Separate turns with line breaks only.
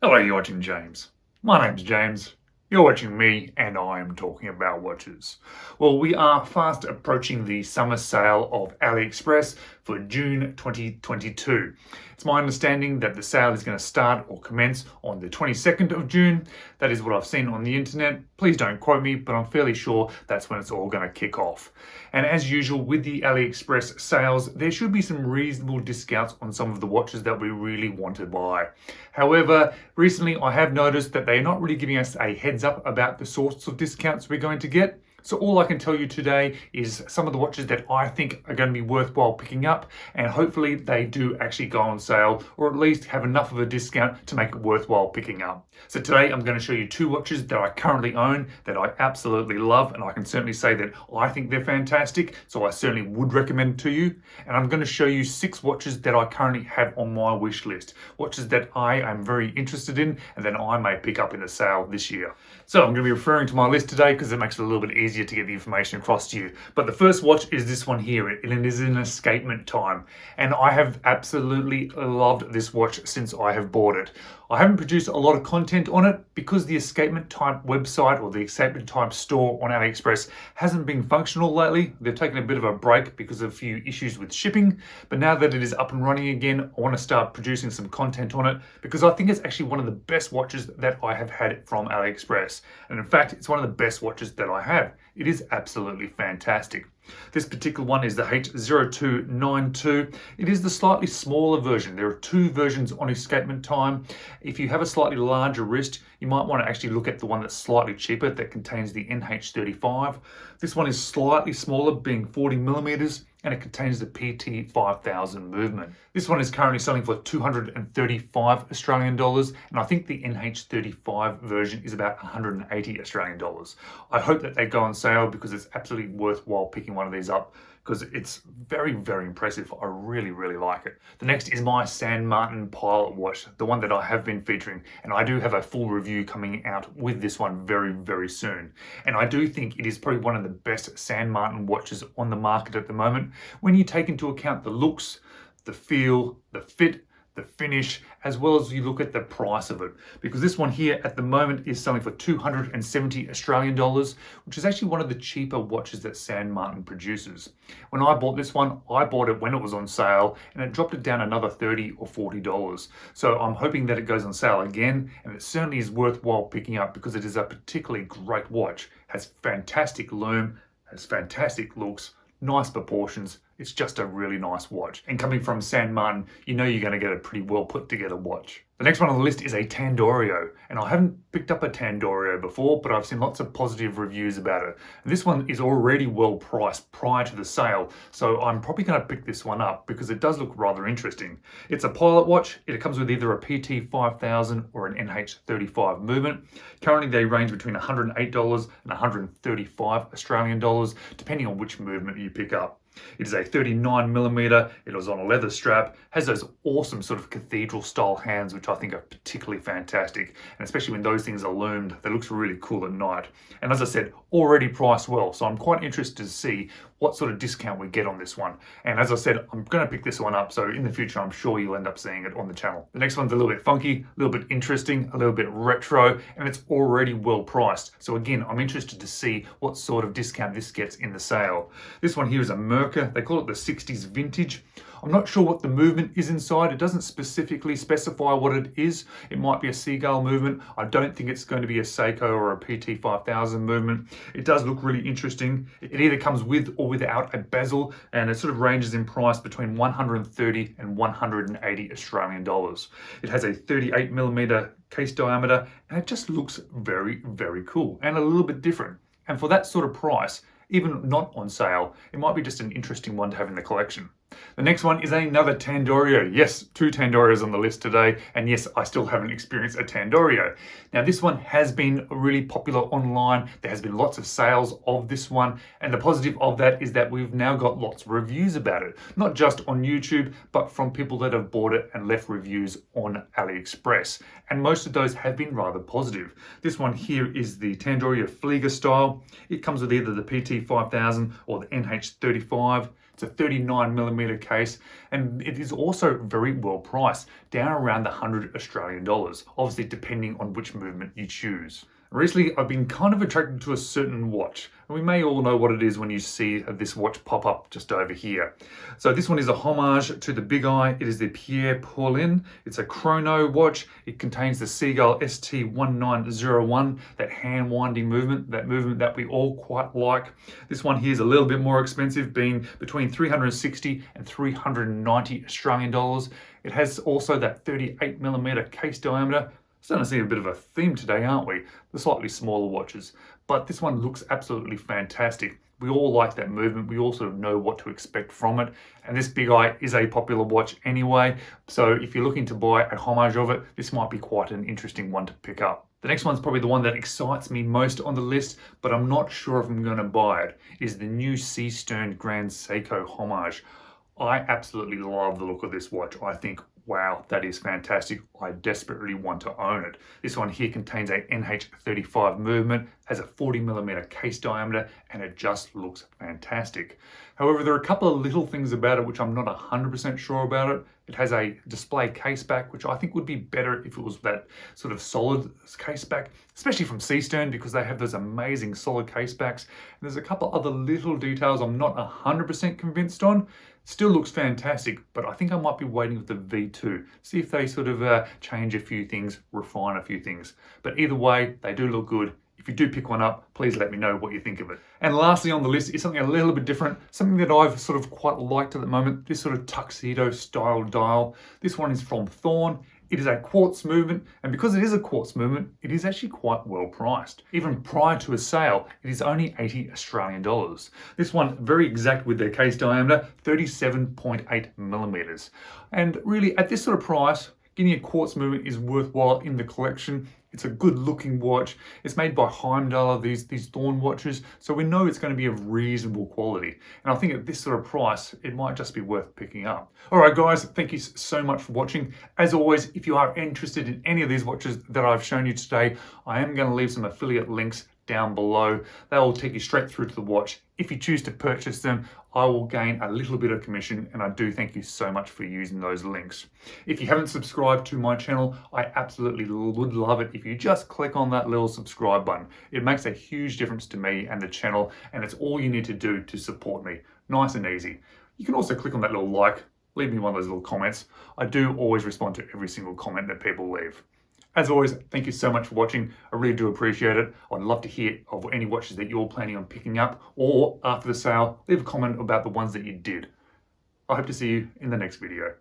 Hello, you're watching James. My name's James. You're watching me, and I am talking about watches. Well, we are fast approaching the summer sale of Aliexpress for June 2022. It's my understanding that the sale is going to start or commence on the 22nd of June. That is what I've seen on the internet. Please don't quote me, but I'm fairly sure that's when it's all going to kick off. And as usual with the Aliexpress sales, there should be some reasonable discounts on some of the watches that we really want to buy. However, recently I have noticed that they're not really giving us a heads up about the sorts of discounts we're going to get. So all I can tell you today is some of the watches that I think are going to be worthwhile picking up, and hopefully they do actually go on sale or at least have enough of a discount to make it worthwhile picking up. So today I'm going to show you two watches that I currently own that I absolutely love, and I can certainly say that I think they're fantastic, so I certainly would recommend to you. And I'm going to show you 6 watches that I currently have on my wish list, watches that I am very interested in and that I may pick up in the sale this year. So I'm going to be referring to my list today because it makes it a little bit easier to get the information across to you. But the first watch is this one here, and it is an Escapement Time, and I have absolutely loved this watch since I have bought it. I haven't produced a lot of content on it because the Escapement Time website or the Escapement Time store on AliExpress hasn't been functional lately. They've taken a bit of a break because of a few issues with shipping, but now that it is up and running again, I want to start producing some content on it because I think it's actually one of the best watches that I have had from AliExpress. And in fact, it's one of the best watches that I have. It is absolutely fantastic. This particular one is the H0292. It is the slightly smaller version. There are 2 versions on Escapement Time. If you have a slightly larger wrist, you might want to actually look at the one that's slightly cheaper that contains the NH35. This one is slightly smaller, being 40 millimeters, and it contains the PT5000 movement. This one is currently selling for 235 Australian dollars, and I think the NH35 version is about 180 Australian dollars. I hope that they go on sale because it's absolutely worthwhile picking one of these up because it's very, very impressive. I really, really like it. The next is my San Martin Pilot watch, the one that I have been featuring, and I do have a full review coming out with this one very, very soon. And I do think it is probably one of the best San Martin watches on the market at the moment when you take into account the looks, the feel, the fit, the finish, as well as you look at the price of it. Because this one here at the moment is selling for 270 Australian dollars, which is actually one of the cheaper watches that San Martin produces. When I bought this one, I bought it when it was on sale, and it dropped it down another $30 or $40. So I'm hoping that it goes on sale again, and it certainly is worthwhile picking up because it is a particularly great watch. Has fantastic lume, has fantastic looks, nice proportions. It's just a really nice watch. And coming from San Martin, you know you're going to get a pretty well put together watch. The next one on the list is a Tandorio, and I haven't picked up a Tandorio before, but I've seen lots of positive reviews about it. And this one is already well priced prior to the sale, so I'm probably going to pick this one up because it does look rather interesting. It's a pilot watch. It comes with either a PT5000 or an NH35 movement. Currently they range between $108 and 135 Australian dollars, depending on which movement you pick up. It is a 39 millimeter, it was on a leather strap, has those awesome sort of cathedral style hands which I think are particularly fantastic, and especially when those things are loomed, they look really cool at night. And as I said, already priced well, so I'm quite interested to see what sort of discount we get on this one. And as I said, I'm going to pick this one up, so in the future I'm sure you'll end up seeing it on the channel. The next one's a little bit funky, a little bit interesting, a little bit retro, and it's already well priced. So again, I'm interested to see what sort of discount this gets in the sale. This one here is a Merkur. They call it the 60s Vintage. I'm not sure what the movement is inside. It doesn't specifically specify what it is. It might be a SEAGULL movement. I don't think it's going to be a Seiko or a PT5000 movement. It does look really interesting. It either comes with or without a bezel, and it sort of ranges in price between 130 and 180 Australian dollars. It has a 38 millimeter case diameter, and it just looks very, very cool and a little bit different. And for that sort of price, even not on sale, it might be just an interesting one to have in the collection. The next one is another Tandorio. Yes, 2 Tandorios on the list today, and yes, I still haven't experienced a Tandorio. Now this one has been really popular online. There has been lots of sales of this one, and the positive of that is that we've now got lots of reviews about it, not just on YouTube, but from people that have bought it and left reviews on AliExpress, and most of those have been rather positive. This one here is the Tandorio Flieger style. It comes with either the PT5000 or the NH35. It's a 39mm case, and it is also very well priced, down around the 100 Australian dollars, obviously depending on which movement you choose. Recently, I've been kind of attracted to a certain watch, and we may all know what it is when you see this watch pop up just over here. So this one is a homage to the Big Eye. It is the Pierre Paulin. It's a chrono watch. It contains the SEAGULL ST1901, that hand winding movement, that movement that we all quite like. This one here is a little bit more expensive, being between 360 and 390 Australian dollars. It has also that 38mm case diameter. Starting to see a bit of a theme today, aren't we? The slightly smaller watches. But this one looks absolutely fantastic. We all like that movement. We all sort of know what to expect from it. And this Big Eye is a popular watch anyway. So if you're looking to buy a homage of it, this might be quite an interesting one to pick up. The next one's probably the one that excites me most on the list, but I'm not sure if I'm going to buy it, is the new Seestern Grand Seiko Homage. I absolutely love the look of this watch. I think, wow, that is fantastic. I desperately want to own it. This one here contains a NH35 movement, has a 40mm case diameter, and it just looks fantastic. However, there are a couple of little things about it which I'm not 100% sure about it. It has a display case back, which I think would be better if it was that sort of solid case back, especially from Seestern, because they have those amazing solid case backs. And there's a couple other little details I'm not 100% convinced on. Still looks fantastic, but I think I might be waiting with the V2, see if they sort of change a few things, refine a few things. But either way, they do look good. If you do pick one up, please let me know what you think of it. And lastly on the list is something a little bit different, something that I've sort of quite liked at the moment, this sort of tuxedo style dial. This one is from Thorn. It is a quartz movement, and because it is a quartz movement, it is actually quite well priced. Even prior to a sale, it is only 80 Australian dollars. This one, very exact with their case diameter, 37.8mm. And really, at this sort of price, getting a quartz movement is worthwhile in the collection. It's a good looking watch. It's made by Heimdall, these Thorn watches, so we know it's going to be of reasonable quality. And I think at this sort of price, it might just be worth picking up. All right, guys, thank you so much for watching. As always, if you are interested in any of these watches that I've shown you today, I am going to leave some affiliate links down below. They will take you straight through to the watch. If you choose to purchase them, I will gain a little bit of commission, and I do thank you so much for using those links. If you haven't subscribed to my channel, I absolutely would love it if you just click on that little subscribe button. It makes a huge difference to me and the channel, and it's all you need to do to support me. Nice and easy. You can also click on that little like, leave me one of those little comments. I do always respond to every single comment that people leave. As always, thank you so much for watching. I really do appreciate it. I'd love to hear of any watches that you're planning on picking up, or after the sale, leave a comment about the ones that you did. I hope to see you in the next video.